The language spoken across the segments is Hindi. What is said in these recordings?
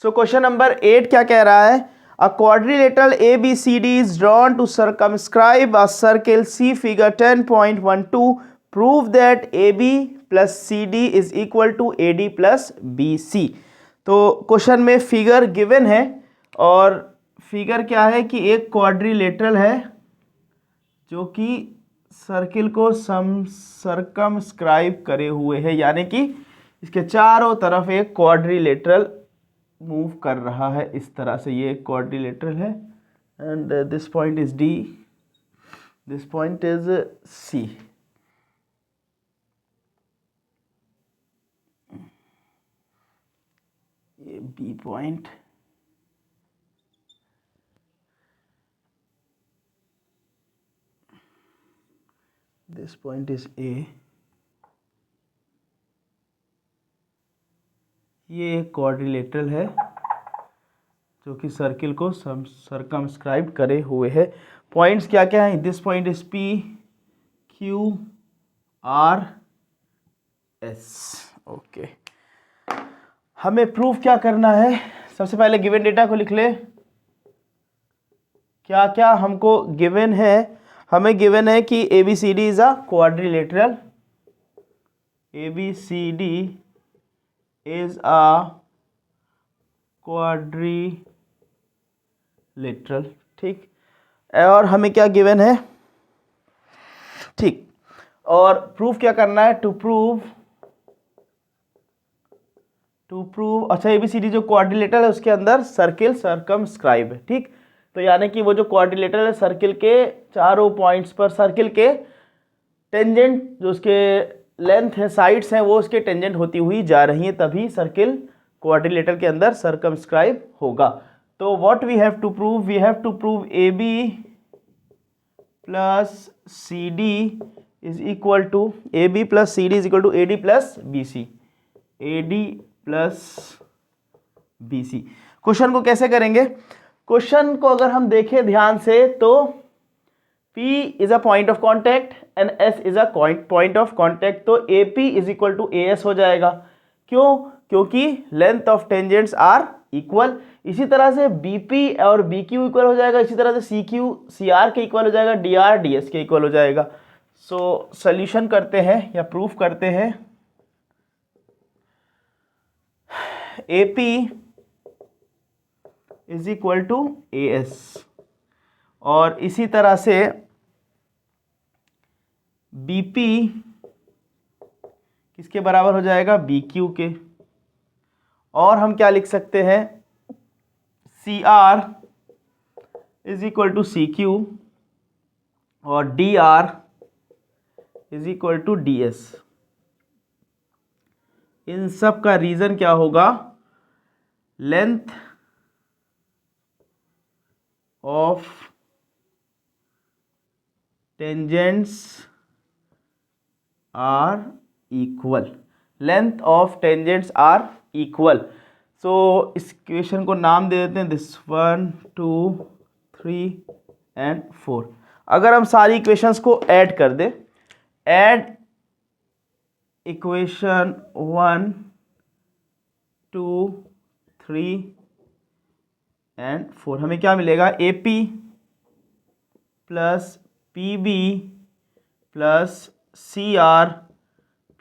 सो क्वेश्चन नंबर 8 क्या कह रहा है? अ quadrilateral ABCD is drawn to circumscribe a circle. See figure 10.12. Prove that AB plus CD is equal to AD plus BC. तो क्वेश्चन में फिगर गिवन है और फिगर क्या है कि एक क्वाड्रिलेटरल है जो कि सर्किल को सर्कमस्क्राइब करे हुए है, यानी कि इसके चारों तरफ एक क्वाड्रिलेटरल मूव कर रहा है इस तरह से। ये एक क्वाड्रिलेटरल है and this point is D, this point is C. ये B point, this point is A. ये एक क्वाड्रिलेटरल है जो कि सर्किल को सर्कमस्क्राइब करे हुए है। पॉइंट्स क्या क्या हैं? This point is P, Q, R, S. Okay, हमें प्रूफ क्या करना है? सबसे पहले गिवन डेटा को लिख ले। क्या क्या हमको गिवन है? हमें गिवन है कि ABCD is a quadrilateral, ABCD is a quadrilateral, ठीक। और हमें क्या गिवन है? ठीक, और प्रूफ क्या करना है? टू प्रूव अच्छा, ABCD जो क्वाड्रिलेटरल है उसके अंदर सर्किल सर्कमस्क्राइब है, ठीक। तो यानी कि वो जो क्वाड्रिलेटरल है सर्किल के चारों पॉइंट्स पर सर्किल के टेंजेंट, जो उसके लेंथ है, साइड्स हैं, वो उसके टेंजेंट होती हुई जा रही हैं, तभी सर्किल क्वाड्रिलेटरल के अंदर सर्कमस्क्राइब होगा। तो what we have to prove? We have to prove AB plus CD is equal to AD plus BC, AD plus BC। Question को कैसे करेंगे? क्वेश्चन को अगर हम देखें ध्यान से तो P is a point of contact and S is a point of contact, तो AP is equal to AS हो जाएगा। क्यों? क्योंकि length of tangents are equal. इसी तरह से BP और BQ इक्वल हो जाएगा, इसी तरह से CQ CR के इक्वल हो जाएगा, DR DS के इक्वल हो जाएगा। सो सॉल्यूशन करते हैं या प्रूफ करते हैं। AP is equal to AS और इसी तरह से BP किसके बराबर हो जाएगा? BQ के। और हम क्या लिख सकते हैं? CR is equal to CQ और DR is equal to DS। इन सब का रीजन क्या होगा? Length of tangents are equal, length of tangents are equal. So इस इक्वेशन को नाम दे देते हैं दिस 1 2 3 एंड 4। अगर हम सारी इक्वेशंस को ऐड कर दें, ऐड इक्वेशन 1 2 3 एंड 4, हमें क्या मिलेगा? AP plus PB plus CR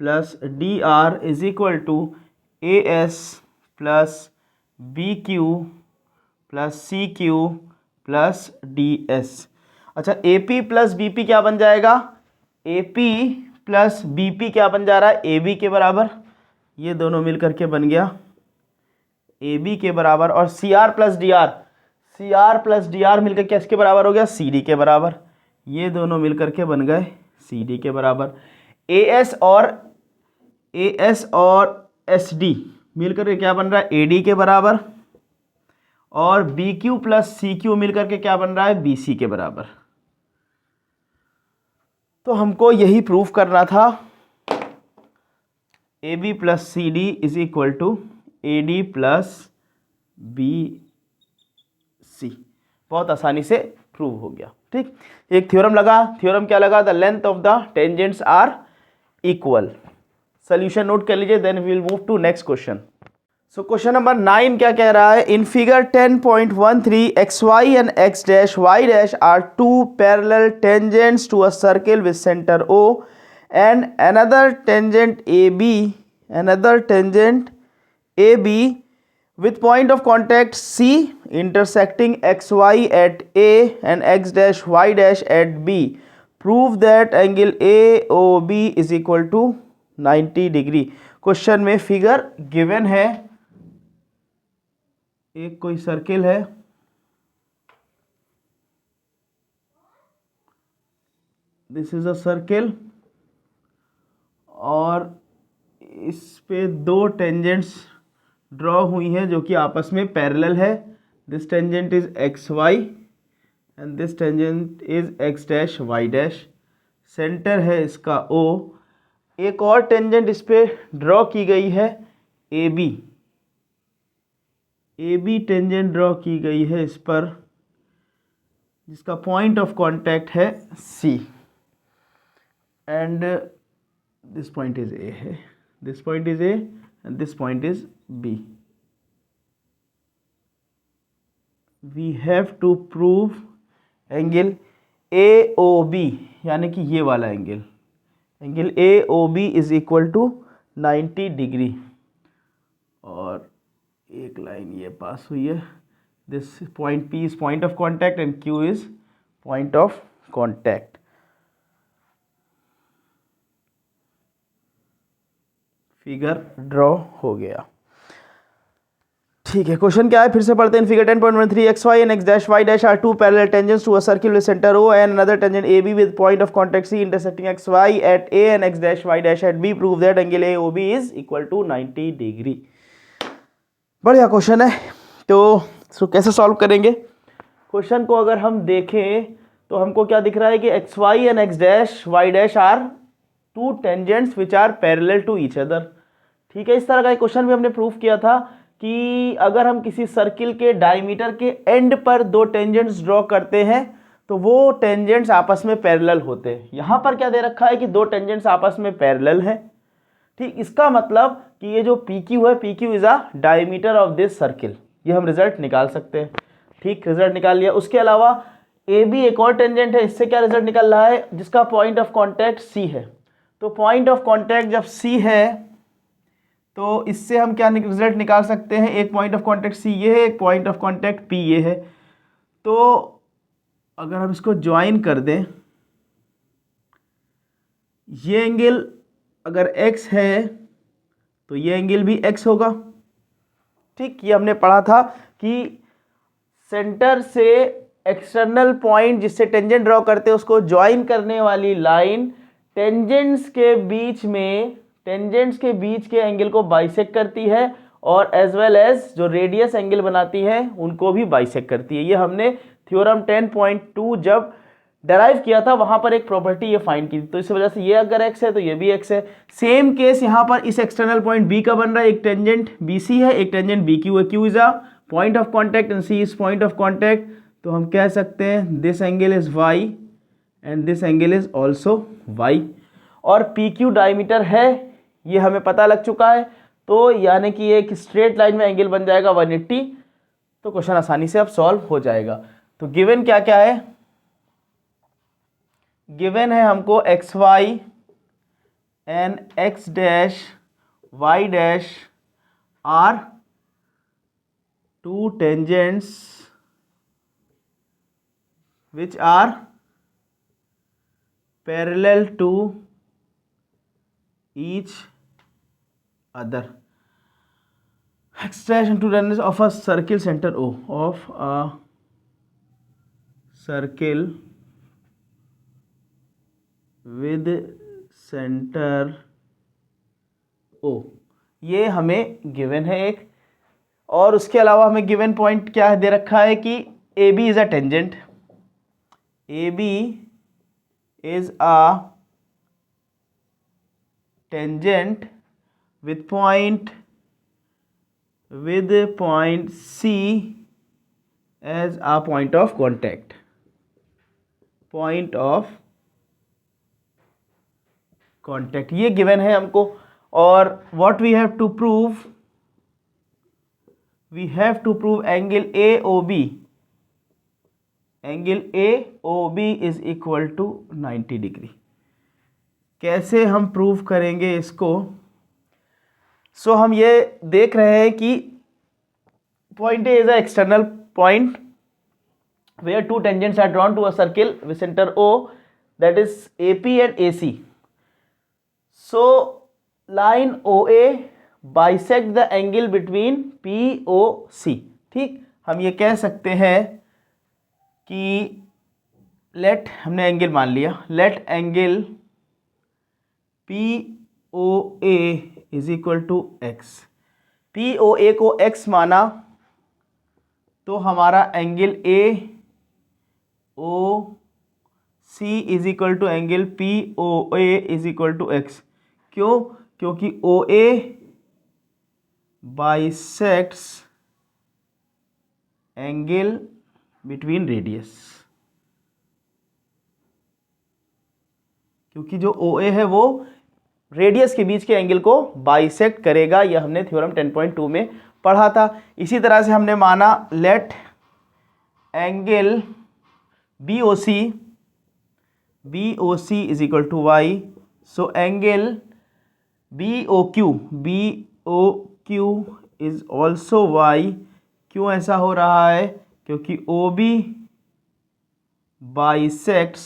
plus DR is equal to AS plus BQ plus CQ plus DS। अच्छा, AP प्लस BP क्या बन जाएगा? AP प्लस BP क्या बन जा रहा है? AB के बराबर। ये दोनों मिलकर के बन गया AB के बराबर। और CR प्लस DR मिलकर के इसके बराबर हो गया CD के बराबर। ये दोनों मिलकर के बन गए CD के बराबर। AS और SD मिलकर के क्या बन रहा है? AD के बराबर। और BQ प्लस CQ मिलकर के क्या बन रहा है? BC के बराबर। तो हमको यही प्रूफ करना था, AB plus CD is equal to AD plus BC। बहुत आसानी से प्रूव हो गया, ठीक। एक थ्योरम लगा। थ्योरम क्या लगा? The length of the tangents are equal. Solution note कर लीजिए, then we will move to next question. So question number 9 क्या कह रहा है, in figure 10.13 X Y and X dash Y dash are two parallel tangents to a circle with centre O and another tangent AB with point of contact C intersecting xy at A and x dash y dash at B. Prove that angle AOB is equal to 90 degree. Question में फिगर गिवन है, एक कोई सर्किल है, दिस इज अ सर्किल, और इस पे दो टेंजेंट्स ड्रॉ हुई हैं जो कि आपस में पैरेलल है। This tangent is X Y and this tangent is X dash Y dash. Centre है इसका ओ। एक और टेंजेंट इस पे ड्रॉ की गई है ए बी टेंजेंट ड्रॉ की गई है इस पर, जिसका पॉइंट ऑफ कांटेक्ट है C and this point is A है, this point is A and this point is B. We have to prove angle A O B, यानी कि ये वाला angle A O B is equal to 90 degree. और एक लाइन ये पास हुई है, this point P is point of contact and Q is point of contact. Figure draw हो गया। ठीक है, क्वेश्चन क्या है फिर से पढ़ते हैं। Figure 10.13 X Y and X dash Y dash are two parallel tangents to a circle with centre O and another tangent AB with point of contact C intersecting xy at A and x dash y dash at B. Prove that angle AOB is equal to 90 degree. बढ़िया क्वेश्चन है। तो कैसे सॉल्व करेंगे क्वेश्चन को? अगर हम देखें तो हमको क्या दिख रहा है कि X Y and X dash Y dash are two tangents which are parallel to each other. ठीक है, इस तरह का एक क्वेश्चन भी हमने प्रूव किया था कि अगर हम किसी सर्किल के डायमीटर के एंड पर दो टेंजेंट्स ड्रॉ करते हैं तो वो टेंजेंट्स आपस में पैरेलल होते हैं। यहाँ पर क्या दे रखा है कि दो टेंजेंट्स आपस में पैरेलल हैं। ठीक, इसका मतलब कि ये जो PQ है, PQ is a diameter of this circle. ये हम रिजल्ट निकाल सकते हैं। ठीक, रिजल्ट निकाल लिया। उसके अलावा AB एक और टेंजेंट है, इससे क्या रिजल्ट निकल रहा है, जिसका पॉइंट ऑफ कॉन्टैक्ट C है। तो पॉइंट ऑफ कॉन्टैक्ट जब C है तो इससे हम क्या रिजल्ट निकाल सकते हैं, एक पॉइंट ऑफ कॉन्टैक्ट C ये है, एक पॉइंट ऑफ कॉन्टैक्ट P ये है। तो अगर हम इसको ज्वाइन कर दें, ये एंगल अगर x है तो ये एंगल भी x होगा। ठीक, ये हमने पढ़ा था कि सेंटर से एक्सटर्नल पॉइंट जिससे टेंजेंट ड्रॉ करते हैं उसको ज्वाइन करने वाली लाइन टेंजेंट्स के बीच के एंगल को बाइसेक्ट करती है और एज वेल एज जो रेडियस एंगल बनाती है उनको भी बाइसेक्ट करती है। ये हमने थ्योरम 10.2 जब डेराइव किया था वहां पर एक प्रॉपर्टी ये फाइंड की थी। तो इस वजह से ये अगर x है तो ये भी x है। सेम केस यहाँ पर इस एक्सटर्नल पॉइंट B का बन रहा है, एक टेंजेंट BC है, एक टेंजेंट BQ है। Q is a point of contact and C is point of contact. तो हम कह सकते हैं this angle is y and this angle is also y। और PQ डायमीटर है, ये हमें पता लग चुका है। तो यानी कि एक स्ट्रेट लाइन में एंगल बन जाएगा 180। तो क्वेश्चन आसानी से अब सॉल्व हो जाएगा। तो गिवन क्या क्या है, गिवन है हमको X Y and X dash Y dash are two tangents which are parallel to each other. X dash and two tangents of a circle centre O, of a circle with centre O। ये हमें गिवन है एक। और उसके अलावा हमें गिवन पॉइंट क्या दे रखा है कि AB is a tangent, AB is a tangent with point C as a point of contact, ये गिवन है हमको। और what we have to prove we have to prove angle A O B, angle A O B is equal to 90 degree. कैसे हम प्रूव करेंगे इसको? सो हम ये देख रहे हैं कि point A is a external point where two tangents are drawn to a circle with center O, that is AP and AC. So line OA bisect the angle between POC। ठीक, हम ये कह सकते हैं कि लेट, हमने एंगल मान लिया, let angle POA is equal to x। POA को x माना तो हमारा angle A O C is equal to angle P O A is equal to x. क्यों? क्योंकि O A bisects angle between radius, क्योंकि जो ओ ए है वो रेडियस के बीच के एंगल को बाइसेक्ट करेगा। यह हमने थ्योरम 10.2 में पढ़ा था। इसी तरह से हमने माना let angle BOC is equal to y, so angle BOQ is also y। क्यों ऐसा हो रहा है? क्योंकि OB bisects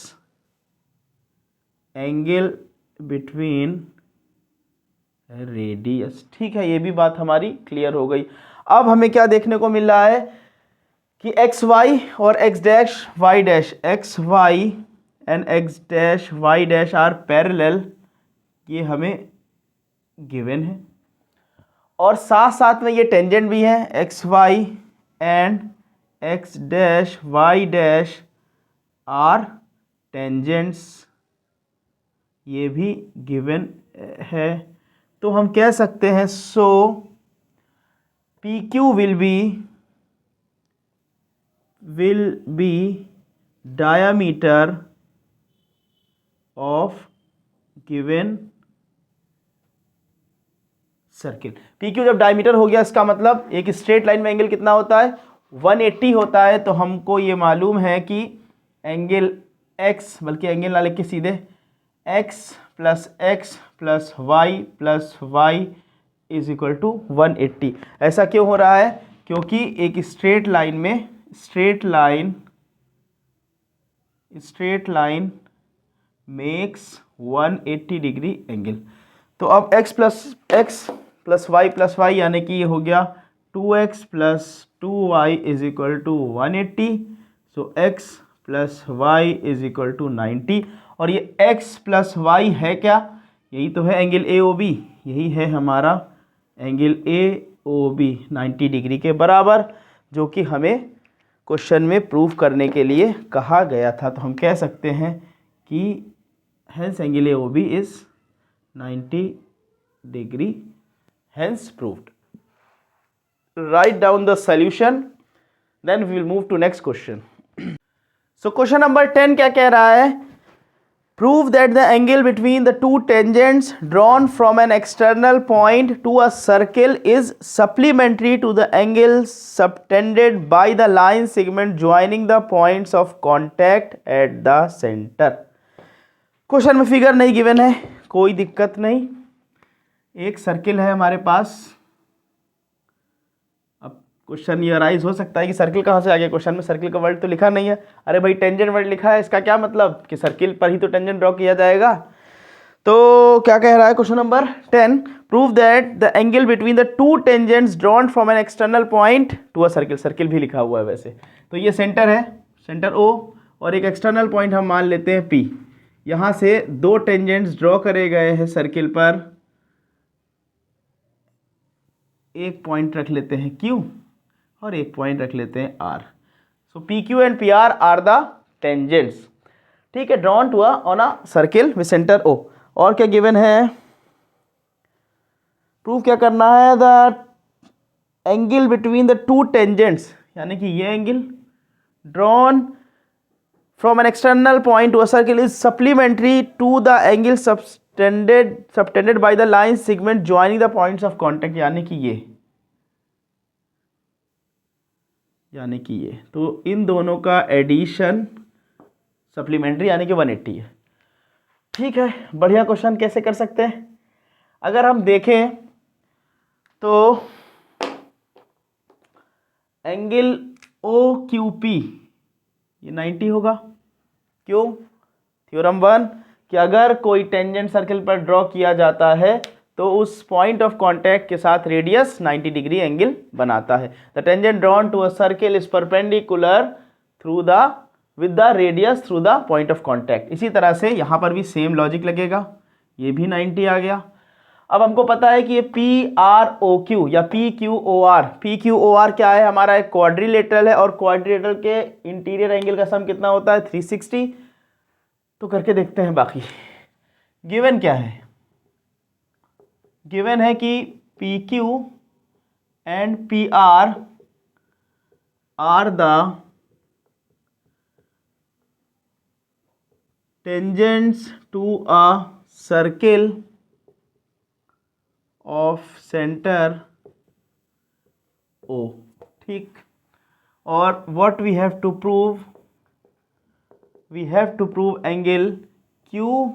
angle between radius. ठीक है, ये भी बात हमारी क्लियर हो गई। अब हमें क्या देखने को मिल रहा है कि एक्स वाई और X dash Y dash, X Y and X dash Y dash are parallel, ये हमें गिवन है। और साथ साथ में ये टेंजेंट भी है, X Y and X dash Y dash are tangents, ये भी गिवन है। तो हम कह सकते हैं so P Q will be diameter of given circle. P Q जब डायमीटर हो गया, इसका मतलब एक स्ट्रेट लाइन में एंगल कितना होता है? 180 होता है। तो हमको ये मालूम है कि एंगल x, बल्कि एंगल ना लिख के सीधे x plus y is equal to 180। ऐसा क्यों हो रहा है? क्योंकि एक स्ट्रेट लाइन में straight line makes 180 degree angle. तो अब x प्लस वाई यानी कि ये हो गया 2x plus 2y is equal to 180। So x plus y is equal to 90। और ये x प्लस वाई है क्या? यही तो है एंगल AOB, यही है हमारा एंगल AOB 90 डिग्री के बराबर, जो कि हमें क्वेश्चन में प्रूव करने के लिए कहा गया था। तो हम कह सकते हैं कि hence angle AOB is 90 degree, hence proved. Write down the solution, then we will move to next question. So question number 10 क्या कह रहा है? Prove that the angle between the two tangents drawn from an external point to a circle is supplementary to the angle subtended by the line segment joining the points of contact at the center। Question में फिगर नहीं गिवन है, कोई दिक्कत नहीं। एक सर्किल है हमारे पास। अब क्वेश्चन ये अराइज हो सकता है कि सर्किल कहाँ से आ गया? क्वेश्चन में सर्किल का वर्ड तो लिखा नहीं है। अरे भाई टेंजेंट वर्ड लिखा है, इसका क्या मतलब कि सर्किल पर ही तो टेंजेंट ड्रॉ किया जाएगा। तो क्या कह रहा है question number 10? Prove that the angle between the two tangents drawn from an external point to a circle, circle भी लिखा हुआ है वैसे तो। ये सेंटर है, सेंटर O, और एक एक्सटर्नल पॉइंट हम मान लेते हैं P। यहाँ से दो टेंजेंट्स ड्रॉ करे गए हैं सर्किल पर, एक पॉइंट रख लेते हैं Q और एक पॉइंट रख लेते हैं R। So PQ and PR are the tangents. ठीक है, drawn to on a circle with centre O। और क्या गिवन है? प्रूफ क्या करना है? The angle between the two tangents, यानी कि ये angle drawn from an external point to a circle is supplementary to the angle subtended by the line segment joining the points of contact, यानी कि ये यानी कि ये, तो इन दोनों का एडिशन सप्लीमेंट्री यानी कि 180 है। ठीक है, बढ़िया क्वेश्चन। कैसे कर सकते हैं, अगर हम देखें तो एंगल ओ क्यू पी ये 90 होगा। क्यों? थ्योरम 1 कि अगर कोई टेंजेंट सर्कल पर ड्रॉ किया जाता है तो उस पॉइंट ऑफ कांटेक्ट के साथ रेडियस 90 डिग्री एंगल बनाता है। The tangent drawn to a circle is perpendicular through the with the radius through the point of contact. इसी तरह से यहां पर भी सेम लॉजिक लगेगा, ये भी 90 आ गया। अब हमको पता है कि ये पी आर ओ क्यू या पी क्यू ओ आर क्या है, हमारा एक क्वाड्रिलेटरल है और क्वाड्रिलेटरल के इंटीरियर एंगल का सम कितना होता है 360। तो करके देखते हैं बाकी। गिवन क्या है, गिवन है कि P Q and P R the tangents to a circle of centre O. ठीक, और what we have to prove, we have to prove angle Q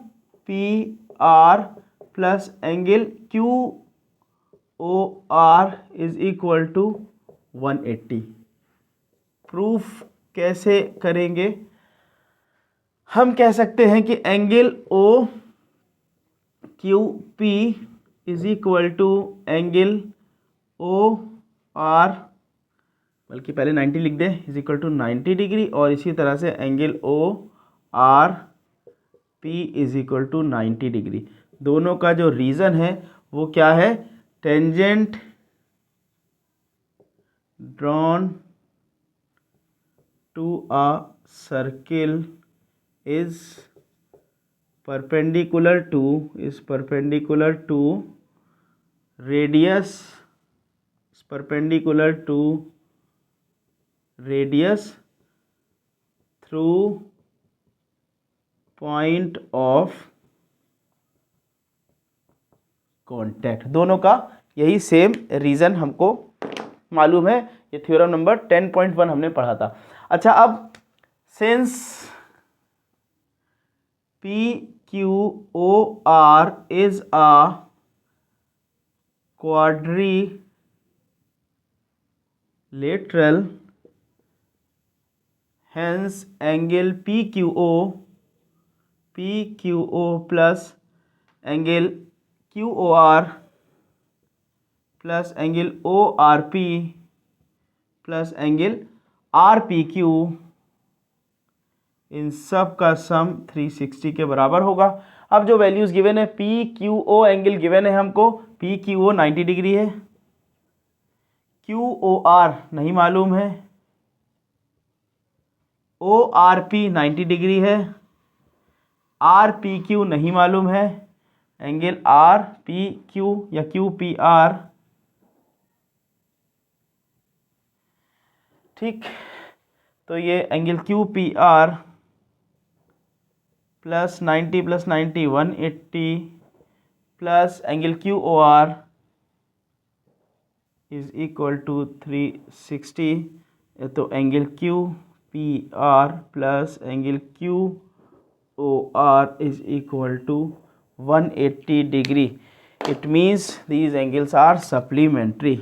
P R plus angle Q O R is equal to 180। Proof कैसे करेंगे, हम कह सकते हैं कि angle O Q P is equal to angle O R, बल्कि पहले 90 लिख दे, इज इक्वल टू 90 डिग्री, और इसी तरह से angle O R P is equal to 90 degree. दोनों का जो रीज़न है वो क्या है, tangent drawn to a circle is perpendicular to radius through point of contact. दोनों का यही सेम रीजन हमको मालूम है, ये थ्योरम नंबर 10.1 हमने पढ़ा था। अच्छा, अब since P Q O R is a quadrilateral, hence angle PQO plus angle QOR plus angle ORP plus angle RPQ, इन सब का सम 360 के बराबर होगा। अब जो वैल्यूज गिवन है, P Q O angle given है हमको, पी क्यू ओ 90 डिग्री है, क्यू ओ आर नहीं मालूम है, ओ आर पी 90 डिग्री है, आर पी क्यू नहीं मालूम है, एंगल आर पी क्यू या क्यू पी आर। ठीक, तो ये angle Q P R plus 90 plus 90 180 plus angle Q O R is equal to 360। तो angle Q P R plus angle Q O R is equal to 180 degree. It means these angles are supplementary.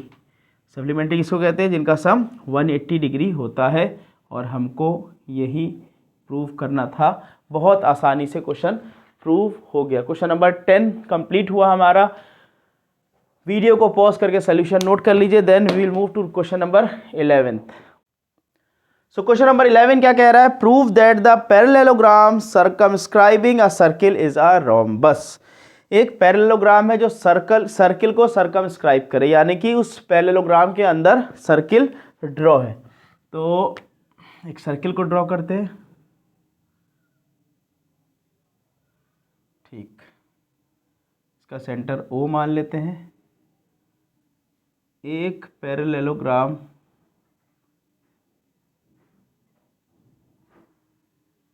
Supplementary किसको कहते हैं, जिनका सम 180 डिग्री होता है, और हमको यही प्रूव करना था। बहुत आसानी से क्वेश्चन प्रूव हो गया। क्वेश्चन नंबर 10 कंप्लीट हुआ हमारा। वीडियो को पॉज करके सॉल्यूशन नोट कर लीजिए, then we will move to question number 11। So question number 11 क्या कह रहा है, prove that the parallelogram circumscribing a circle is a rhombus. एक पैरेललोग्राम है जो सर्किल को सर्कमस्क्राइब करे, यानी कि उस पैरेललोग्राम के अंदर सर्किल ड्रॉ है। तो एक सर्किल को ड्रॉ करते हैं। ठीक, इसका सेंटर O मान लेते हैं। एक पैरेललोग्राम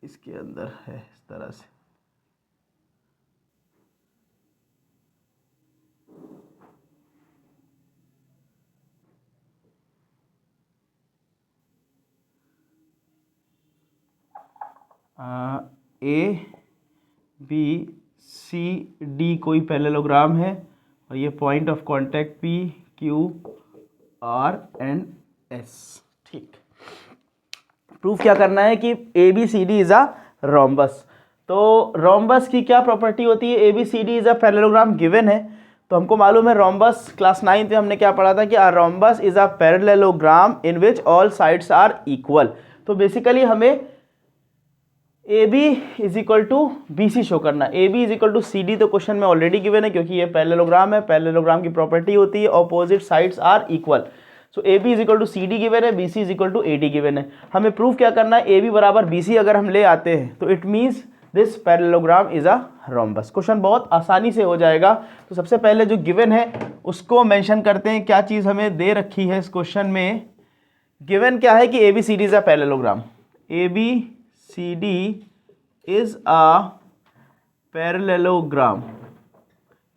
इसके अंदर है इस तरह से। ए बी सी डी कोई पैरेललोग्राम है और ये point of contact P Q R and S. ठीक, प्रूफ क्या करना है कि A B C D is a rhombus. तो रोम्बस की क्या प्रॉपर्टी होती है, A B C D is a parallelogram given है, तो हमको मालूम है रोम्बस, क्लास 9 में हमने क्या पढ़ा था कि a rhombus is a parallelogram in which all sides are equal. तो बेसिकली हमें A B is equal to B C show करना, A B is equal to C D तो क्वेश्चन में ऑलरेडी गिवन है क्योंकि ये पैरेललोग्राम है, पैरेललोग्राम की प्रॉपर्टी होती है opposite sides are equal. So A B is equal to C D given है, B C is equal to A D given है। हमें प्रूफ क्या करना है, ए बी बराबर बी सी अगर हम ले आते हैं तो it means this parallelogram is a rhombus. Question बहुत आसानी से हो जाएगा। तो सबसे पहले जो गिवन है उसको मेंशन करते हैं, क्या चीज़ हमें दे रखी है इस क्वेश्चन में। गिवन क्या है कि A B C D is a parallelogram, A B C D is a parallelogram,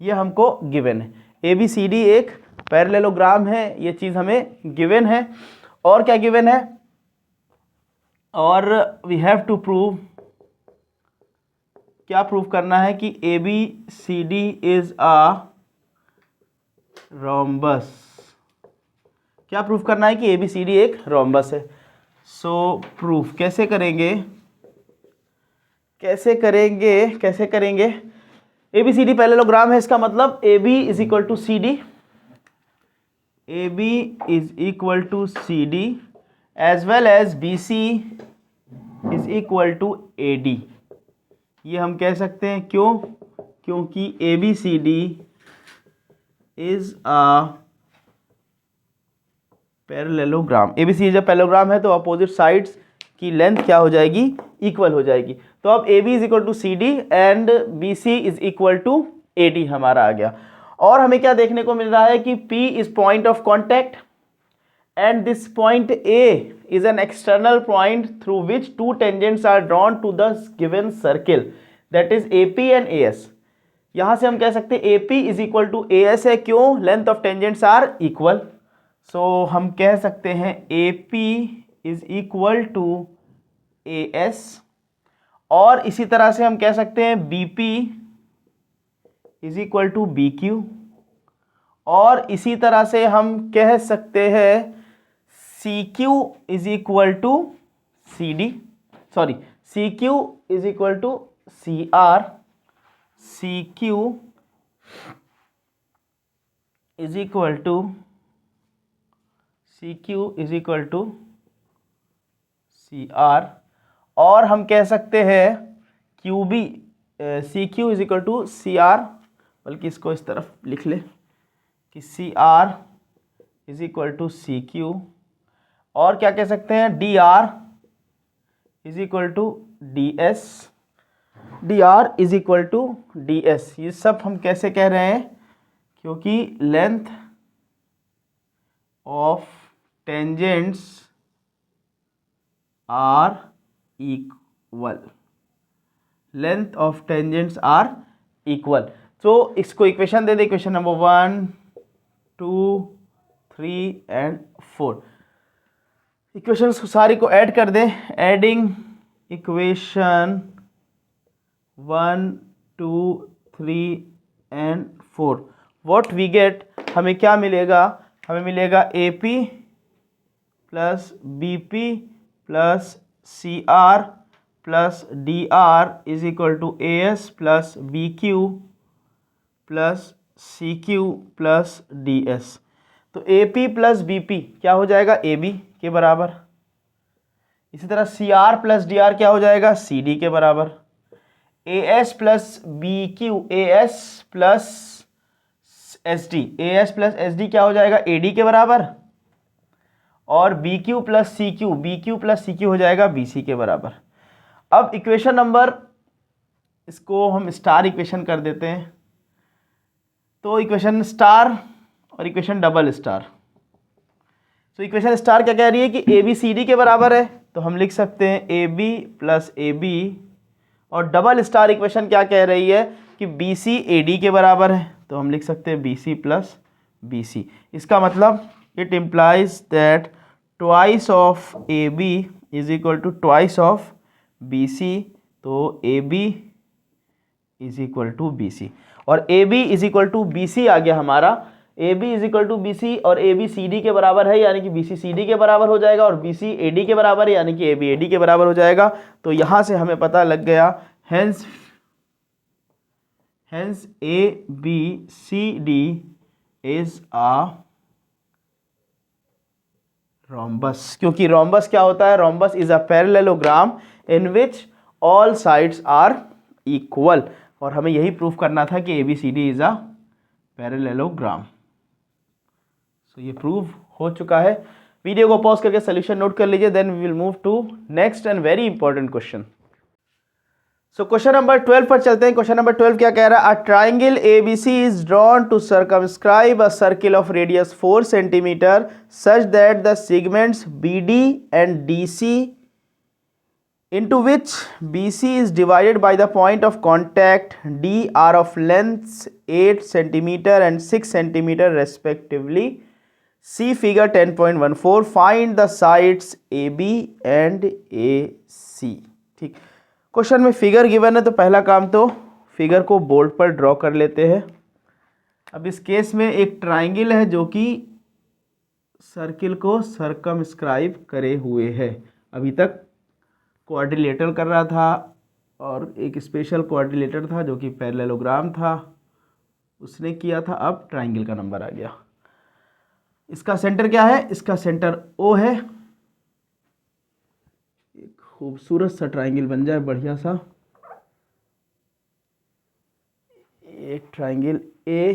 ये हमको गिवन है। ए बी सी डी एक पैरेललोग्राम है, ये चीज़ हमें गिवन है। और क्या गिवन है, और वी हैव टू प्रूव, क्या प्रूव करना है कि A B C D is a rhombus. क्या प्रूफ करना है कि ए बी सी डी एक रोम्बस है। सो प्रूफ कैसे करेंगे, कैसे करेंगे, A B C D parallelogram है, इसका मतलब A B is equal to C D, A B is equal to C D as well as B C is equal to A D. ये हम कह सकते हैं, क्यों, क्योंकि A B C D is a parallelogram, A B C is a parallelogram है तो अपोजिट साइड्स की लेंथ क्या हो जाएगी, इक्वल हो जाएगी। तो अब A B is equal to C D and B C is equal to A D हमारा आ गया। और हमें क्या देखने को मिल रहा है कि P is point of contact and this point A is an external point through which two tangents are drawn to the given circle, that is AP and AS। यहाँ से हम कह सकते हैं AP is equal to AS है, क्यों, length of tangents are equal. So हम कह सकते हैं AP is equal to AS। और इसी तरह से हम कह सकते हैं BP is equal to BQ। और इसी तरह से हम कह सकते हैं CQ is equal to CD, sorry CQ is equal to CR, CQ is equal to CR। और हम कह सकते हैं QB CQ is equal to CR, बल्कि इसको इस तरफ लिख ले कि CR is equal to CQ। और क्या कह सकते हैं, DR is equal to DS, DR is equal to DS। ये सब हम कैसे कह रहे हैं, क्योंकि length of tangents are equal, length of tangents are equal. तो इसको इक्वेशन दे दे, इक्वेशन नंबर 1 2 3 एंड 4। इक्वेशन सारी को ऐड कर दें, adding equation 1 2 3 and 4, what we get, हमें क्या मिलेगा, हमें मिलेगा AP plus BP plus CR plus DR is equal to AS plus BQ plus CQ plus DS। तो AP प्लस BP क्या हो जाएगा, AB के बराबर। इसी तरह CR प्लस DR क्या हो जाएगा, CD के बराबर। AS plus BQ, AS plus SD, AS plus SD क्या हो जाएगा, AD के बराबर। और BQ plus CQ, BQ plus CQ हो जाएगा BC के बराबर। अब इक्वेशन नंबर, इसको हम स्टार इक्वेशन कर देते हैं। तो इक्वेशन स्टार और इक्वेशन डबल स्टार। तो इक्वेशन स्टार क्या कह रही है कि ABCD के बराबर है, तो हम लिख सकते हैं AB प्लस AB। और डबल स्टार इक्वेशन क्या कह रही है कि BC AD के बराबर है, तो हम लिख सकते हैं BC प्लस BC। इसका मतलब it implies that twice of AB is equal to twice of B C, तो A B is equal to B C, और A B is equal to B C आ गया हमारा। A B is equal to B C और ए बी सी डी के बराबर है, यानी कि बी सी सी डी के बराबर हो जाएगा, और बी सी ए डी के बराबर है, यानी कि ए बी ए डी के बराबर हो जाएगा। तो यहां से हमें पता लग गया, hence A B C D is a rhombus. क्योंकि रोम्बस क्या होता है? Rhombus is a parallelogram in which all sides are equal, और हमें यही प्रूफ करना था कि ABCD is a parallelogram. So ये प्रूव हो चुका है। वीडियो को पॉज करके सोल्यूशन नोट कर लीजिए, then we will move to next and very important question. So question number 12 पर चलते हैं। क्वेश्चन नंबर 12 क्या कह रहा है? A triangle ABC is drawn to circumscribe a circle of radius 4 centimetre such that the segments BD and DC into which BC is divided by the point of contact D are of lengths 8 centimeter and 6 centimeter respectively. See figure 10.14. Find the sides AB and AC. ठीक, क्वेश्चन में फिगर गिवन है तो पहला काम तो फिगर को बोर्ड पर ड्रॉ कर लेते हैं। अब इस केस में एक ट्राइंगल है जो कि सर्किल को सर्कमस्क्राइब करे हुए है। अभी तक क्वाड्रिलेटरल कर रहा था और एक स्पेशल क्वाड्रिलेटर था जो कि पैरेललोग्राम था, उसने किया था। अब ट्राइंगल का नंबर आ गया। इसका सेंटर क्या है? इसका सेंटर O है। एक खूबसूरत सा ट्राइंगल बन जाए, बढ़िया सा एक ट्राइंगल A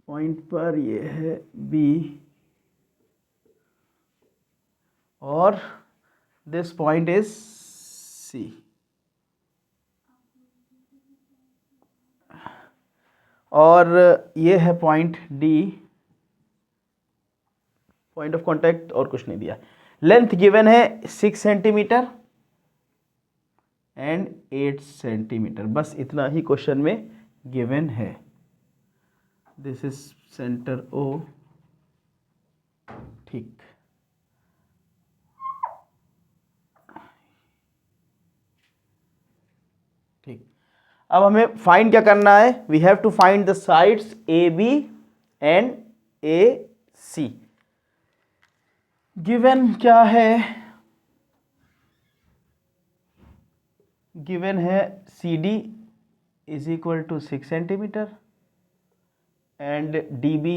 पॉइंट पर, ये है B और this point is C, और ये है point D, point of contact, और कुछ नहीं दिया। लेंथ गिवन है 6 सेंटीमीटर एंड 8 सेंटीमीटर, बस इतना ही क्वेश्चन में गिवन है। This is centre O। ठीक, ठीक, अब हमें फाइंड क्या करना है? We have to find the sides AB and AC। Given क्या है? गिवन है CD is equal to 6 centimetre and DB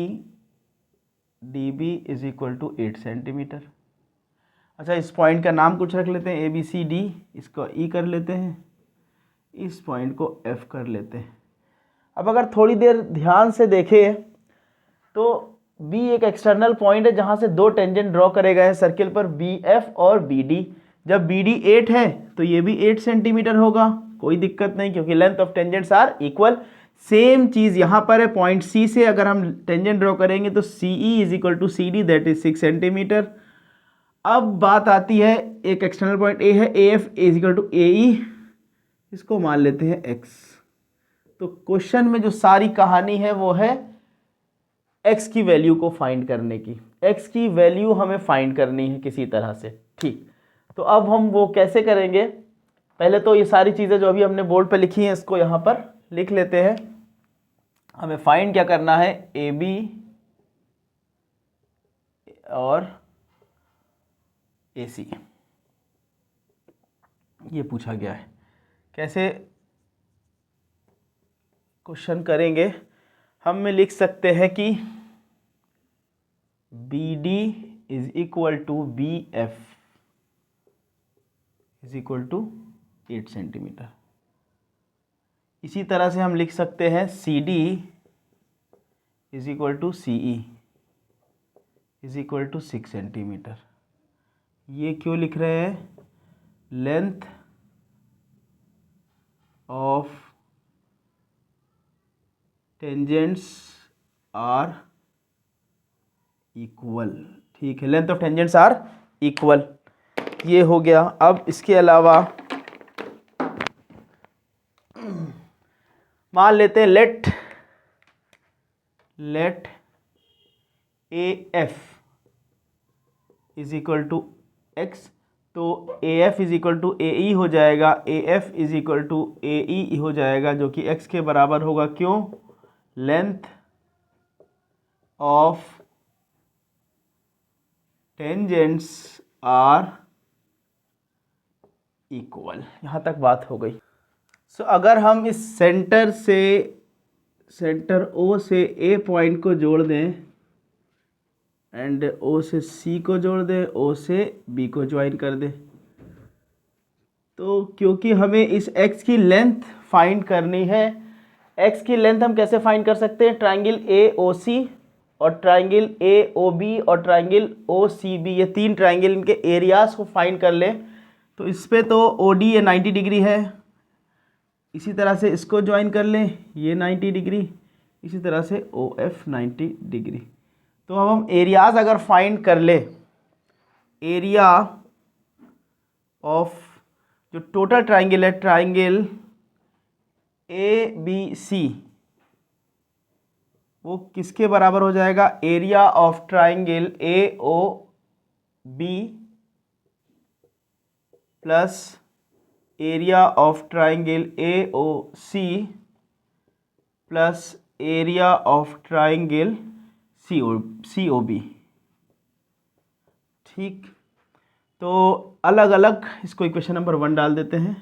is equal to 8 centimetre. अच्छा, इस पॉइंट का नाम कुछ रख लेते हैं, ABCD, इसको E कर लेते हैं, इस पॉइंट को F कर लेते हैं। अब अगर थोड़ी देर ध्यान से देखें तो B एक एक्सटर्नल पॉइंट है जहां से दो टेंजेंट ड्रॉ करे गए हैं सर्किल पर, BF और BD। जब BD 8 है तो ये भी 8 सेंटीमीटर होगा, कोई दिक्कत नहीं, क्योंकि length of tangents are equal. Same चीज यहां पर है, पॉइंट C से अगर हम टेंजेंट ड्रॉ करेंगे तो CE is equal to CD, that is 6 centimetre. अब बात आती है, एक एक्सटर्नल पॉइंट A है, AF is equal to AE, इसको मान लेते हैं X। तो क्वेश्चन में जो सारी कहानी है वो है X की वैल्यू को फाइंड करने की। X की वैल्यू हमें फाइंड करनी है किसी तरह से। ठीक, तो अब हम वो कैसे करेंगे? पहले तो ये सारी चीज़ें जो अभी हमने बोर्ड पे लिखी हैं इसको यहाँ पर लिख लेते हैं। हमें फाइंड क्या करना है? AB और AC ये पूछा गया है। कैसे क्वेश्चन करेंगे? हम लिख सकते हैं कि BD is equal to BF is equal to 8 centimetre. इसी तरह से हम लिख सकते हैं CD is equal to CE is equal to 6 centimetre. ये क्यों लिख रहे हैं? Length of tangents are equal. ठीक है, length of tangents are equal, ये हो गया। अब इसके अलावा मान लेते हैं let AF is equal to X। तो A F is equal to A E हो जाएगा, A F is equal to A E हो जाएगा, जो कि एक्स के बराबर होगा। क्यों? Length of tangents are equal. यहाँ तक बात हो गई। सो अगर हम इस सेंटर ओ से ए पॉइंट को जोड़ दें एंड ओ से सी को जोड़ दें, ओ से बी को ज्वाइन कर दें, तो क्योंकि हमें इस एक्स की लेंथ फाइंड करनी है, एक्स की लेंथ हम कैसे फाइंड कर सकते हैं? ट्राइंगल ए ओ सी और ट्राइंगल ए ओ बी और ट्राइंगल ओ सी बी, ये तीन ट्राइंगल, इनके एरियाज को फाइंड कर लें। तो इस पे तो ओ डी ये 90 डिग्री है, इसी तरह से इसको ज्वाइन कर लें, ये 90 डिग्री, इसी तरह से ओ एफ 90 डिग्री। तो अब हम एरियाज अगर फाइंड कर ले, एरिया ऑफ जो टोटल ट्राइंगल है, ट्राइंगल ए बी सी, वो किसके बराबर हो जाएगा? Area of triangle A O B plus area of triangle A O C plus area of triangle C O B. ठीक, तो अलग अलग इसको इक्वेशन नंबर 1 डाल देते हैं।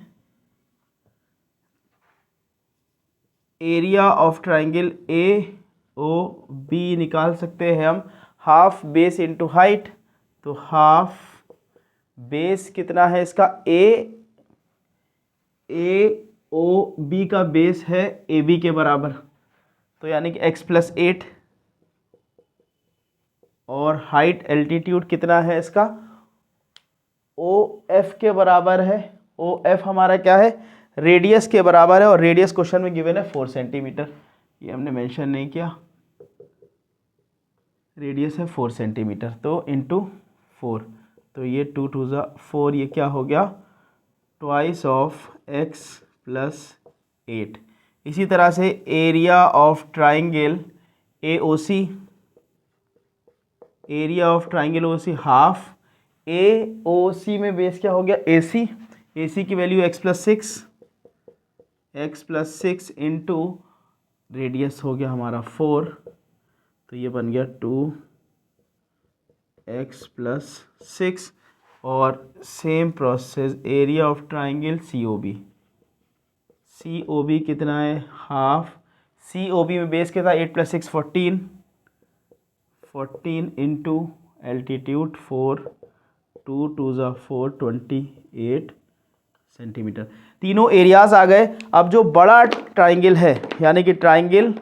Area of triangle A O B निकाल सकते हैं हम हाफ बेस इंटू हाइट। तो हाफ बेस कितना है इसका? ए ओ बी का बेस है ए बी के बराबर, तो यानी कि x प्लस 8, और हाइट एल्टीट्यूड कितना है इसका? ओ एफ के बराबर है। ओ एफ हमारा क्या है? रेडियस के बराबर है, और रेडियस क्वेश्चन में गिवन है 4 सेंटीमीटर, ये हमने मेंशन नहीं किया। रेडियस है 4 सेंटीमीटर, तो इंटू 4, तो ये 2 2 ज़ा 4, ये क्या हो गया? Twice of x plus 8। इसी तरह से area of triangle A O C, area of triangle O C half, A O C में बेस क्या हो गया? ए सी, ए सी की value x plus 6 into radius हो गया हमारा 4, तो ये बन गया 2x प्लस 6। और same process area of triangle C O B, C O B कितना है? हाफ, सी ओ बी में बेस क्या था? 8 प्लस 6 14, 14 इंटू एल्टीट्यूड 4, 2 2 ज़ा 4, 28 सेंटीमीटर। तीनों एरियाज आ गए। अब जो बड़ा ट्राइंगल है, यानी कि ट्राइंगल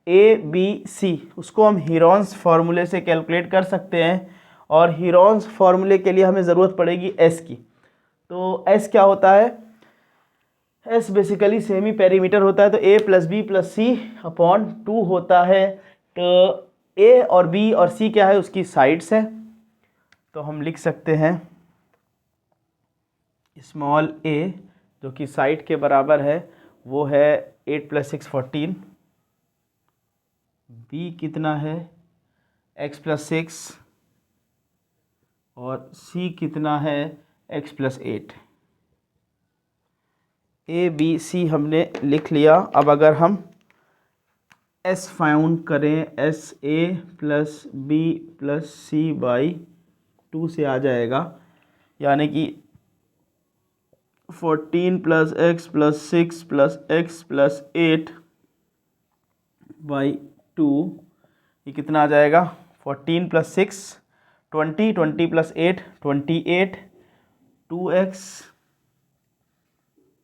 ए बी सी, उसको हम हीरोन्स फार्मूले से कैलकुलेट कर सकते हैं, और हीरोन्स फार्मूले के लिए हमें ज़रूरत पड़ेगी एस की। तो एस क्या होता है? एस बेसिकली सेमी पेरीमीटर होता है, तो ए प्लस बी प्लस सी अपॉन 2 होता है। तो ए और बी और सी क्या है? उसकी साइड्स है, तो हम लिख सकते हैं स्मॉल ए जो कि साइड के बराबर है, वो है 8 प्लस 6 14, बी कितना है? x प्लस 6, और c कितना है? x plus 8। A B C हमने लिख लिया। अब अगर हम s फाउंड करें, s a plus B plus C by 2 से आ जाएगा, यानी कि 14 plus x plus 6 plus x plus 8 by 2, ये कितना आ जाएगा? 14 plus 6 20, 20 plus 8 28, 2x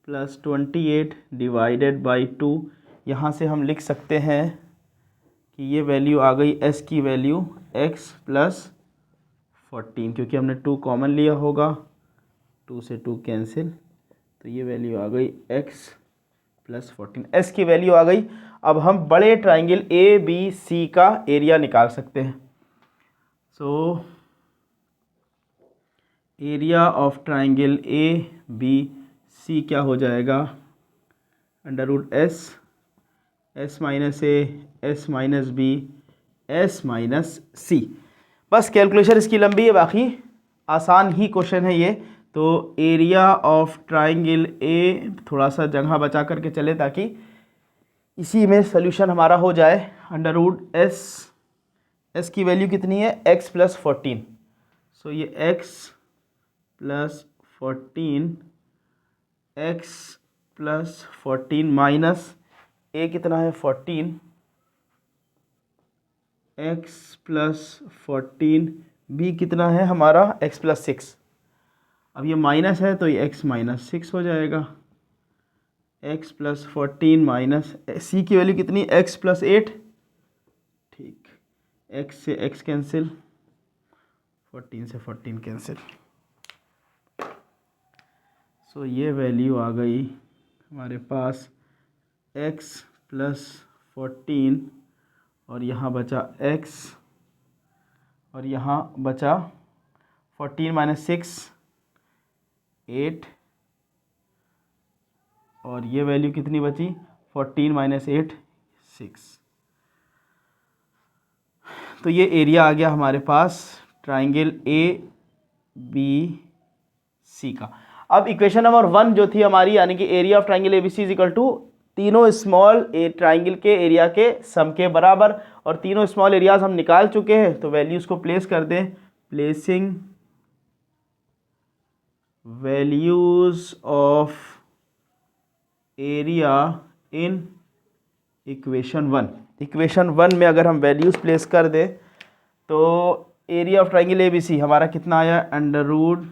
plus 28 divided by 2। यहाँ से हम लिख सकते हैं कि ये वैल्यू आ गई, s की वैल्यू x प्लस 14, क्योंकि हमने 2 कॉमन लिया होगा, 2 से 2 कैंसिल, तो ये वैल्यू आ गई x प्लस 14, s की वैल्यू आ गई। अब हम बड़े ट्राइंगल ए बी सी का एरिया निकाल सकते हैं। So area of triangle A B C क्या हो जाएगा? Under root S, S minus A, S minus B, S minus C. बस कैलकुलेशन इसकी लंबी है, बाकी आसान ही क्वेश्चन है ये, तो एरिया ऑफ ट्राइंगल ए, थोड़ा सा जगह बचा करके चले ताकि इसी में सोल्यूशन हमारा हो जाए। अंडर रूट एस, एस की वैल्यू कितनी है, x प्लस 14। सो ये x plus 14, x plus 14 minus a कितना है 14, x प्लस 14, b कितना है हमारा x प्लस 6। अब ये माइनस है तो ये x माइनस 6 हो जाएगा, x प्लस 14 माइनस c की वैल्यू कितनी, x प्लस 8। ठीक, x से x कैंसिल, 14 से 14 कैंसिल। सो ये वैल्यू आ गई हमारे पास x प्लस 14 और यहाँ बचा x और यहाँ बचा 14 माइनस 6 8 और ये वैल्यू कितनी बची 14 माइनस 8 6। तो ये एरिया आ गया हमारे पास ट्राइंगल ए बी सी का। अब इक्वेशन नंबर 1 जो थी हमारी, यानी कि area of triangle A B C is equal to तीनों स्मॉल ट्राइंगल के एरिया के सम के बराबर, और तीनों स्मॉल एरियाज हम निकाल चुके हैं। तो वैल्यूज को प्लेस कर दें, placing values of area in equation 1। Equation 1 में अगर हम वैल्यूज प्लेस कर दें तो area of triangle A B C हमारा कितना आया, under root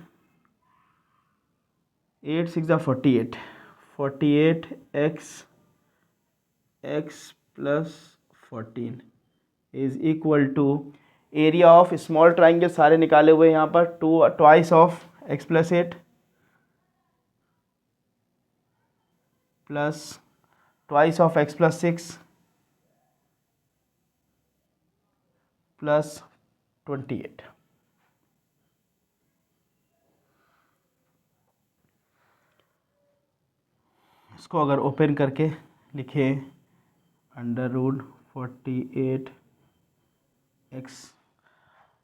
8 6 48, 48 x plus 14 is equal to area of small triangle सारे निकाले हुए यहाँ पर, twice of x plus 8 plus twice of x plus 6 plus 28। इसको अगर ओपन करके लिखे अंडर रूट 48 x,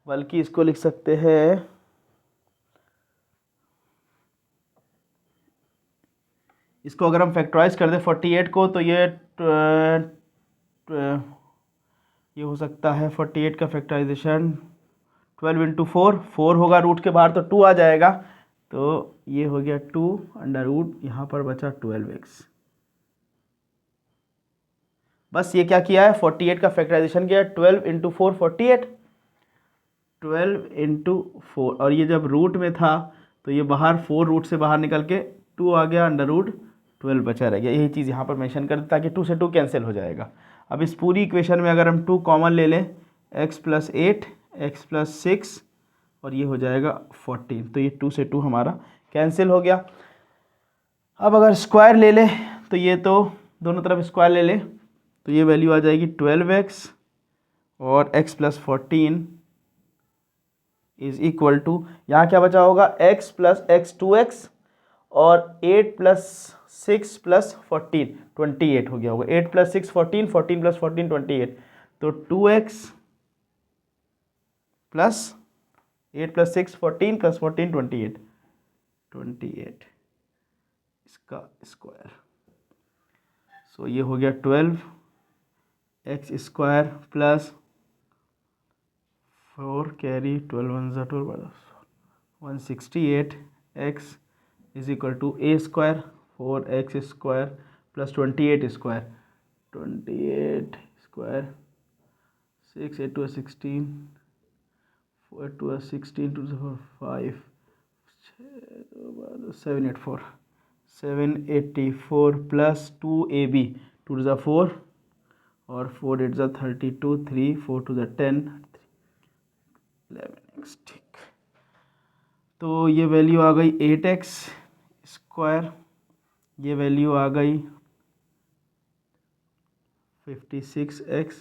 बल्कि इसको लिख सकते हैं इसको अगर हम फैक्टराइज कर दें 48 को तो ये हो सकता है 48 का फैक्टराइजेशन 12 इंटू 4 होगा, रूट के बाहर तो 2 आ जाएगा, तो ये हो गया 2 अंडर रूट, यहाँ पर बचा 12x। बस ये क्या किया है, 48 का फैक्टराइजेशन किया, 12 इंटू 4 48, 12 इंटू 4, और ये जब रूट में था तो ये बाहर 4 रूट से बाहर निकल के 2 आ गया, अंडर रूट 12 बचा रह गया। यही चीज़ यहाँ पर मेंशन कर दें ताकि 2 से 2 कैंसिल हो जाएगा। अब इस पूरी इक्वेशन में अगर हम 2 कॉमन ले लें, x प्लस 8 x प्लस 6 और ये हो जाएगा 14, तो ये 2 से 2 हमारा कैंसिल हो गया। अब अगर स्क्वायर ले लें तो ये तो दोनों तरफ स्क्वायर ले लें तो ये वैल्यू आ जाएगी 12x और x plus 14 is equal to, यहाँ क्या बचा होगा, x प्लस x 2x और 8 प्लस 6 प्लस 14 28 हो गया होगा, 8 प्लस 6 14, 14 प्लस 14 28, तो 2x प्लस 8 प्लस 6 14 प्लस 14 28 इसका स्क्वायर। सो ये हो गया 12x स्क्वायर प्लस 4 कैरी 12 1 ज़ा 12 168 x is equal to a square 4x square plus 28 square 6 8 2 16 4 2 16 2 5 784 784 plus 2ab 2 ज़ा 4 और 4 8 ज़ा 32 3 4 2 ज़ा 10 11x। ठीक, तो ये वैल्यू आ गई 8x स्क्वायर, ये वैल्यू आ गई 56x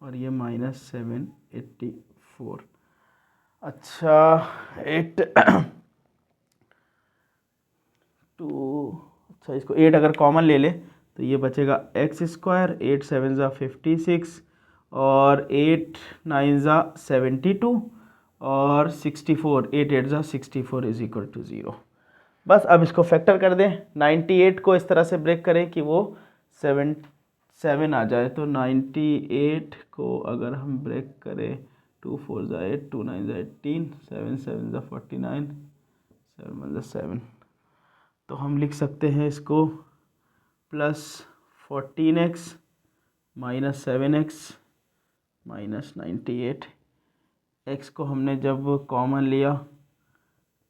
और ये माइनस 784। अच्छा 8 अच्छा इसको 8 अगर कॉमन ले ले तो ये बचेगा x स्क्वायर, 8 7 ज़ा 56 और 8 9 ज़ा 72 और 64, 8 8 ज़ा 64 इज इक्वल टू 0। बस अब इसको फैक्टर कर दें, 98 को इस तरह से ब्रेक करें कि वो 7 आ जाए। तो 98 को अगर हम ब्रेक करें, 2 4 ज़ा 8, 2 9 ज़ा 18, 7 7 ज़ा 49, 7 1 ज़ा 7, तो हम लिख सकते हैं इसको plus 14x minus 7x minus 98। x को हमने जब कॉमन लिया,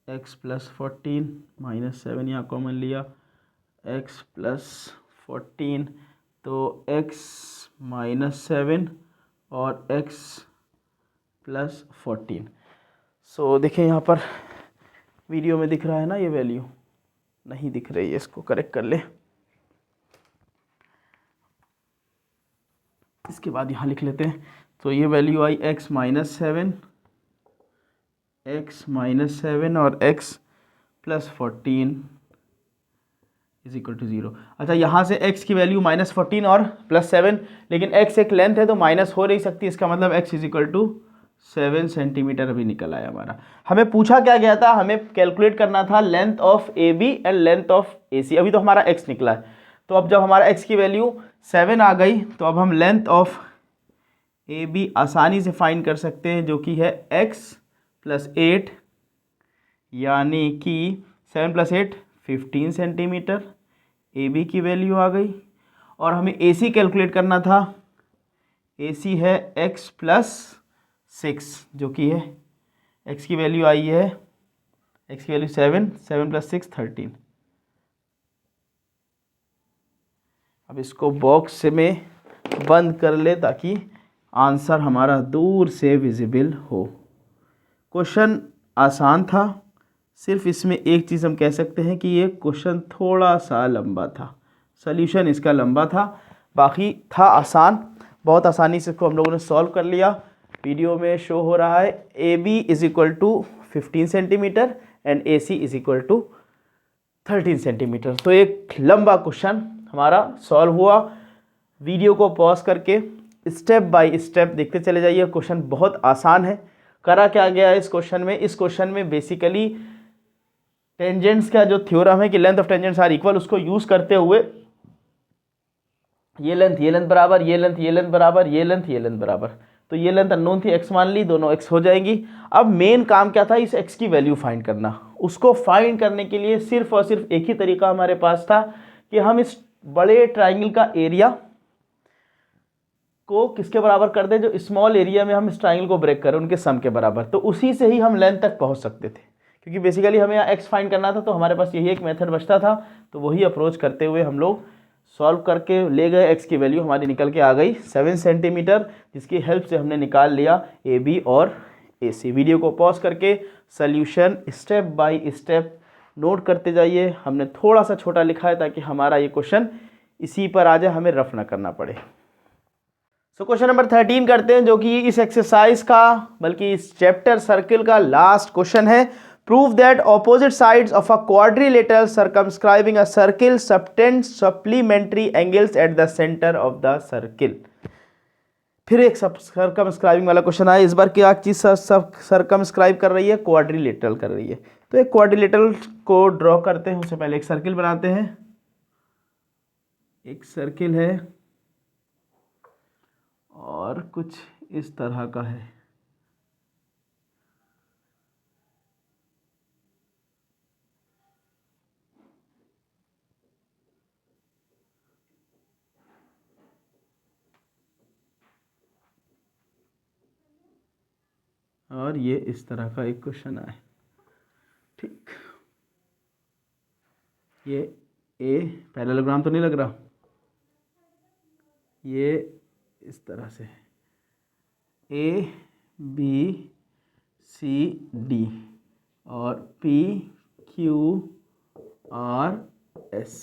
x प्लस 14 माइनस 7 यहाँ कॉमन लिया, x प्लस 14, तो x माइनस 7 और x प्लस 14। सो देखें यहाँ पर वीडियो में दिख रहा है ना, ये वैल्यू नहीं दिख रही है, इसको करेक्ट कर ले। इसके बाद यहाँ लिख लेते हैं, तो ये वैल्यू आई x माइनस 7, x माइनस 7 और x plus 14 is equal to 0। अच्छा, यहाँ से x की वैल्यू माइनस 14 और प्लस 7, लेकिन x एक लेंथ है तो माइनस हो नहीं सकती, इसका मतलब x is equal to 7 centimetre अभी निकल आया हमारा। हमें पूछा क्या गया था, हमें कैलकुलेट करना था length of A B and length of A C. अभी तो हमारा x निकला है, तो अब जब हमारा x की वैल्यू 7 आ गई तो अब हम लेंथ ऑफ ए बी आसानी से फाइंड कर सकते हैं, जो कि है x प्लस 8, यानी कि 7 प्लस 8 15 सेंटीमीटर ए बी की वैल्यू आ गई। और हमें ए सी कैलकुलेट करना था, ए सी है x प्लस 6, जो कि है x की वैल्यू आई है, x की वैल्यू 7, 7 प्लस 6 13। अब इसको बॉक्स में बंद कर ले ताकि आंसर हमारा दूर से विजिबल हो। क्वेश्चन आसान था, सिर्फ इसमें एक चीज़ हम कह सकते हैं कि ये क्वेश्चन थोड़ा सा लंबा था, सॉल्यूशन इसका लंबा था, बाकी था आसान। बहुत आसानी से इसको हम लोगों ने सॉल्व कर लिया। वीडियो में शो हो रहा है A B is equal to 15 centimetre and A C is equal to 13 centimetre. तो एक लंबा क्वेश्चन हमारा सॉल्व हुआ। वीडियो को पॉज करके स्टेप बाय स्टेप देखते चले जाइए, क्वेश्चन बहुत आसान है। करा क्या गया है इस क्वेश्चन में, इस क्वेश्चन में बेसिकली टेंजेंट्स का जो थ्योरम है कि length of tangents are equal, उसको यूज करते हुए ये लेंथ बराबर, ये लेंथ बराबर, ये लेंथ बराबर, तो ये लेंथ अननोन थी, x मान ली, दोनों x हो जाएंगी। अब मेन काम क्या था, इस x की वैल्यू फाइंड करना। उसको फाइंड करने के लिए सिर्फ और सिर्फ एक ही तरीका हमारे पास था कि हम इस बड़े ट्राइंगल का एरिया को किसके बराबर कर दें, जो स्मॉल एरिया में हम इस ट्राइंगल को ब्रेक करें उनके सम के बराबर, तो उसी से ही हम लेंथ तक पहुंच सकते थे। क्योंकि बेसिकली हमें यहाँ x फाइंड करना था, तो हमारे पास यही एक मेथड बचता था, तो वही अप्रोच करते हुए हम लोग सॉल्व करके ले गए। x की वैल्यू हमारी निकल के आ गई 7 सेंटीमीटर, जिसकी हेल्प से हमने निकाल लिया ए बी और ए सी। वीडियो को पॉज करके solution step by step note करते जाइए। हमने थोड़ा सा छोटा लिखा है ताकि हमारा ये क्वेश्चन इसी पर आ जाए, हमें रफ ना करना पड़े। सो क्वेश्चन नंबर 13 करते हैं, जो कि इस एक्सरसाइज का, बल्कि इस चैप्टर सर्किल का लास्ट क्वेश्चन है। Prove that opposite sides of a quadrilateral circumscribing a circle subtend supplementary angles at the centre of the circle. फिर एक सर्कमस्क्राइबिंग वाला क्वेश्चन आया। इस बार क्या चीज सर्कमस्क्राइब कर रही है, क्वाड्रिलेटरल कर रही है। तो एक क्वाड्रिलेटरल को ड्रॉ करते हैं, उससे पहले एक सर्किल बनाते हैं। एक सर्किल है और कुछ इस तरह का है। और ये इस तरह का एक क्वेश्चन आए, ठीक। ये ए पैरेललोग्राम तो नहीं लग रहा, ये इस तरह से ए बी सी डी और P Q R S.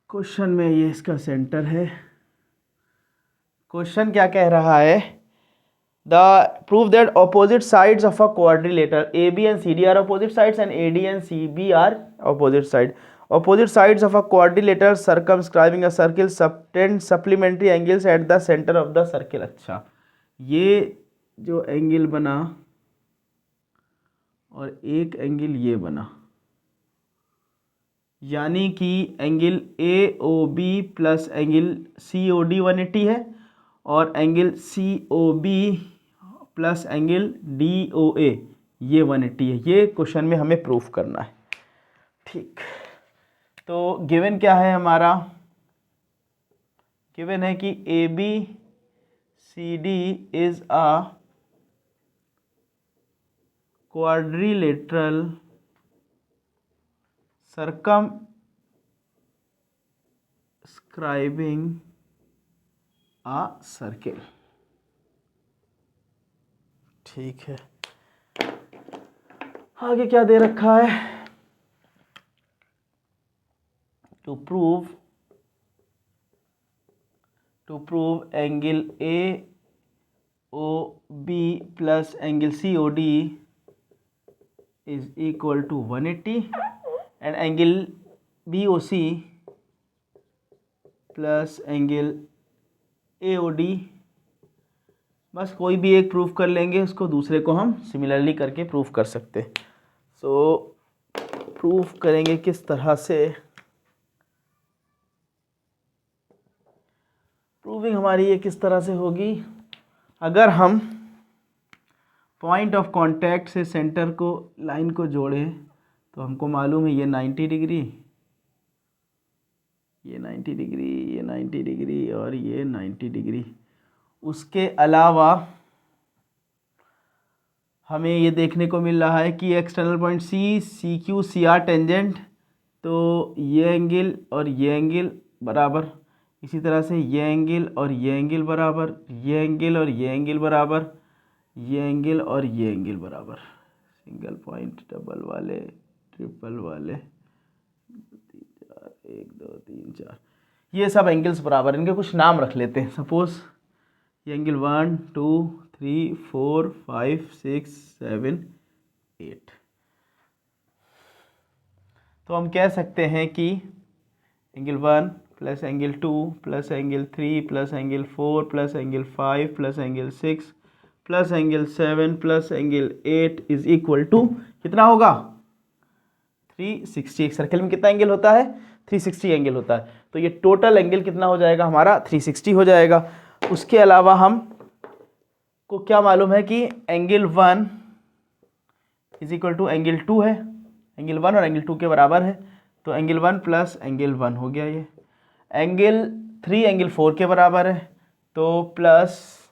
Question में ये इसका सेंटर है। क्वेश्चन क्या कह रहा है, the prove that opposite sides of a quadrilateral A B and C D are opposite sides and A D and C B are opposite side. Opposite sides of a quadrilateral circumscribing a circle subtend supplementary angles at the centre of the circle. अच्छा, ये जो एंगल बना और एक एंगल ये बना, यानी कि angle A O B plus angle C O D 180 है, और angle C O B plus angle D O A ये 180 है। ये क्वेश्चन में हमें प्रूफ करना है। ठीक, तो गिवन क्या है हमारा? गिवन है कि A B C D is a quadrilateral circumscribing a circle। ठीक है, आगे क्या दे रखा है? To prove angle A O B plus angle C O D is equal to 180 and angle B O C plus angle A O D, बस कोई भी एक प्रूफ कर लेंगे, उसको दूसरे को हम सिमिलरली करके प्रूफ कर सकते हैं। सो प्रूफ करेंगे किस तरह से? प्रूविंग हमारी ये किस तरह से होगी? अगर हम पॉइंट ऑफ कांटेक्ट से सेंटर को लाइन को जोड़ें तो हमको मालूम है ये 90 डिग्री, ये 90 डिग्री, ये 90 डिग्री और ये 90 डिग्री। उसके अलावा हमें ये देखने को मिल रहा है कि external point C, C Q, C R tangent, तो ये एंगल और ये एंगल बराबर, इसी तरह से ये एंगल और ये एंगल बराबर, ये एंगल और ये एंगल बराबर, ये एंगल और ये एंगल बराबर। सिंगल पॉइंट, डबल वाले, ट्रिपल वाले, 1 2 3 4, ये सब एंगल्स बराबर। इनके कुछ नाम रख लेते हैं। सपोज ये एंगल 1 2 3 4 5 6 7 8, तो हम कह सकते हैं कि angle 1 plus angle 2 plus angle 3 plus angle 4 plus angle 5 plus angle 6 plus angle 7 plus angle 8 is equal to कितना होगा? 360। एक सर्कल में कितना एंगल होता है? 360 एंगल होता है। तो ये टोटल एंगल कितना हो जाएगा हमारा? 360 हो जाएगा। उसके अलावा हम को क्या मालूम है कि angle 1 is equal to angle 2 है, एंगल 1 और एंगल 2 के बराबर है, तो एंगल 1 प्लस एंगल 1 हो गया। ये एंगल 3 एंगल 4 के बराबर है, तो प्लस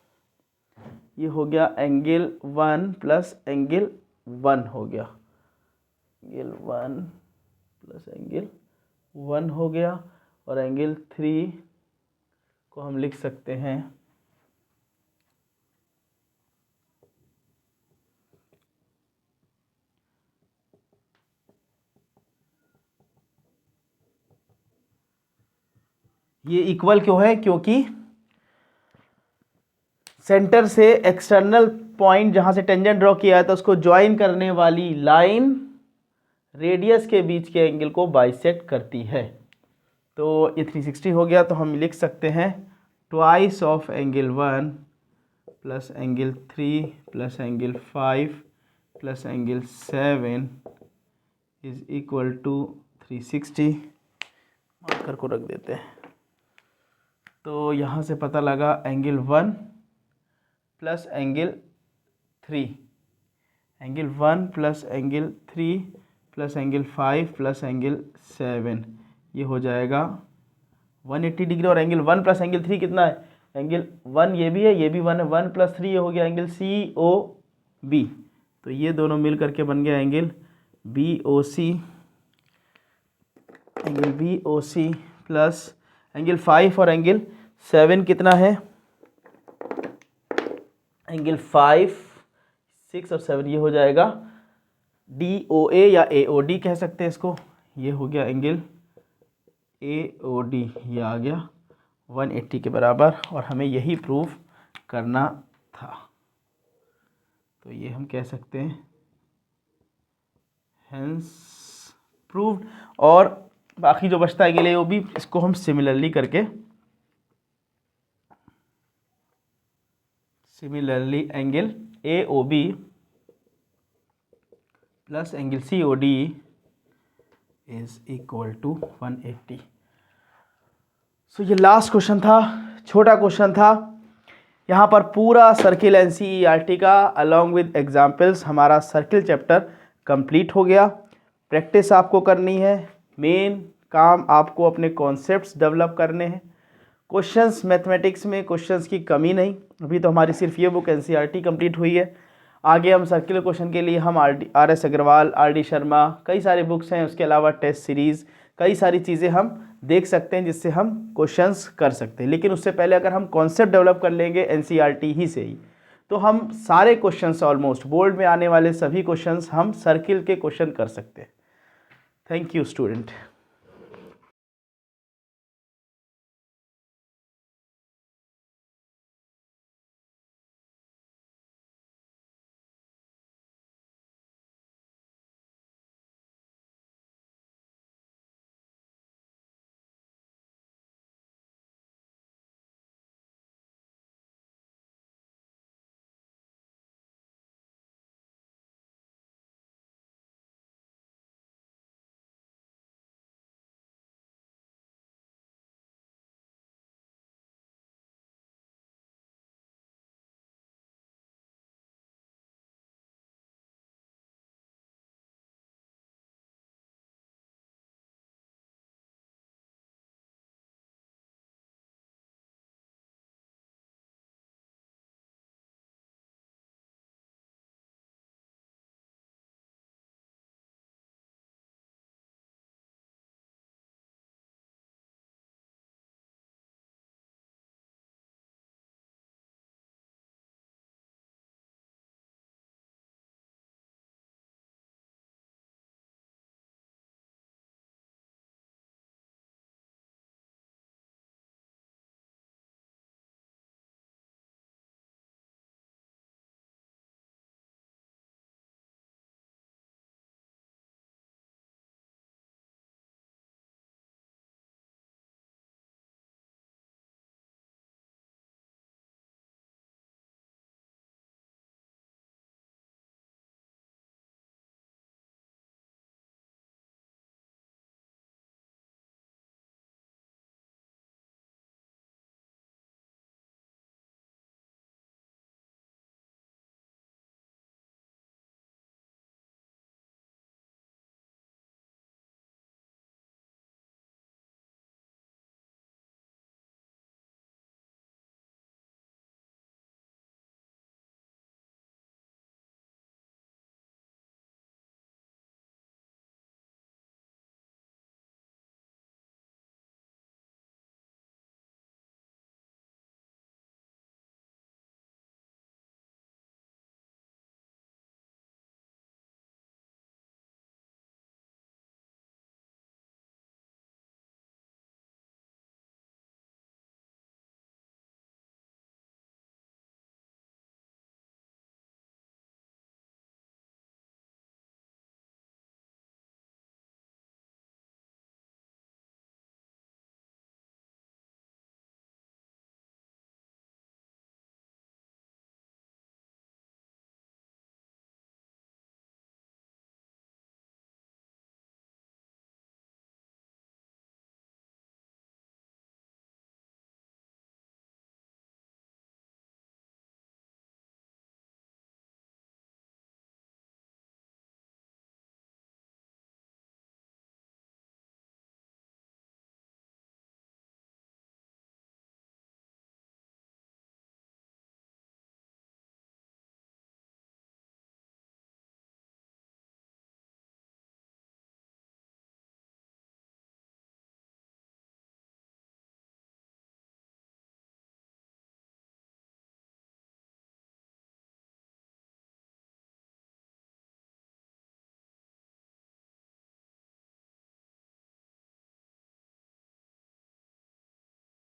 ये हो गया एंगल 1 प्लस एंगल 1 हो गया, एंगल 1 प्लस एंगल 1 हो गया। और एंगल 3 को हम लिख सकते हैं ये इक्वल क्यों है? क्योंकि सेंटर से एक्सटर्नल पॉइंट जहां से टेंजेंट ड्रॉ किया था उसको ज्वाइन करने वाली लाइन रेडियस के बीच के एंगल को बाइसेक्ट करती है। तो ये 360 हो गया, तो हम लिख सकते हैं twice of angle 1 plus angle 3 plus angle 5 plus angle 7 is equal to 360। Marker को रख देते हैं। तो यहाँ से पता लगा angle 1 plus angle 3, angle 1 plus angle 3 plus angle 5 plus angle 7, ये हो जाएगा 180 डिग्री। और एंगल 1 प्लस एंगल 3 कितना है? एंगल 1 ये भी है, ये भी 1 है, 1 प्लस 3 ये हो गया एंगल सी ओ बी। तो ये दोनों मिल करके बन गया angle B O C, angle B O C plus angle 5 और एंगल 7 कितना है? एंगल 5 6 और 7 ये हो जाएगा डी ओ ए या ए ओ डी कह सकते हैं इसको। ये हो गया एंगल ए ओ डी, ये आ गया 180 के बराबर, और हमें यही प्रूफ करना था। तो ये हम कह सकते हैं हेंस प्रूव्ड। और बाकी जो बचता है एंगल ए ओ बी, इसको हम सिमिलरली करके angle A O B plus angle C O D is equal to 180। So ये लास्ट क्वेश्चन था, छोटा क्वेश्चन था। यहाँ पर पूरा सर्किल एनसीईआरटी का अलॉन्ग विद एग्जाम्पल्स हमारा सर्किल चैप्टर कंप्लीट हो गया। प्रैक्टिस आपको करनी है, मेन काम आपको अपने कॉन्सेप्ट्स डेवलप करने हैं। क्वेश्चंस मैथमेटिक्स में क्वेश्चंस की कमी नहीं, अभी तो हमारी सिर्फ ये बुक एनसीईआरटी कंप्लीट हुई है। आगे हम सर्कुलर क्वेश्चन के लिए हम आर.एस. अग्रवाल, आर.डी. शर्मा, कई सारे बुक्स हैं, उसके अलावा टेस्ट सीरीज़, कई सारी चीज़ें हम देख सकते हैं जिससे हम क्वेश्चंस कर सकते हैं। लेकिन उससे पहले अगर हम कॉन्सेप्ट डेवलप कर लेंगे एनसीईआरटी ही से ही, तो हम सारे क्वेश्चंस ऑलमोस्ट बोर्ड में आने वाले सभी क्वेश्चंस हम सर्किल के क्वेश्चन कर सकते हैं। Thank you student.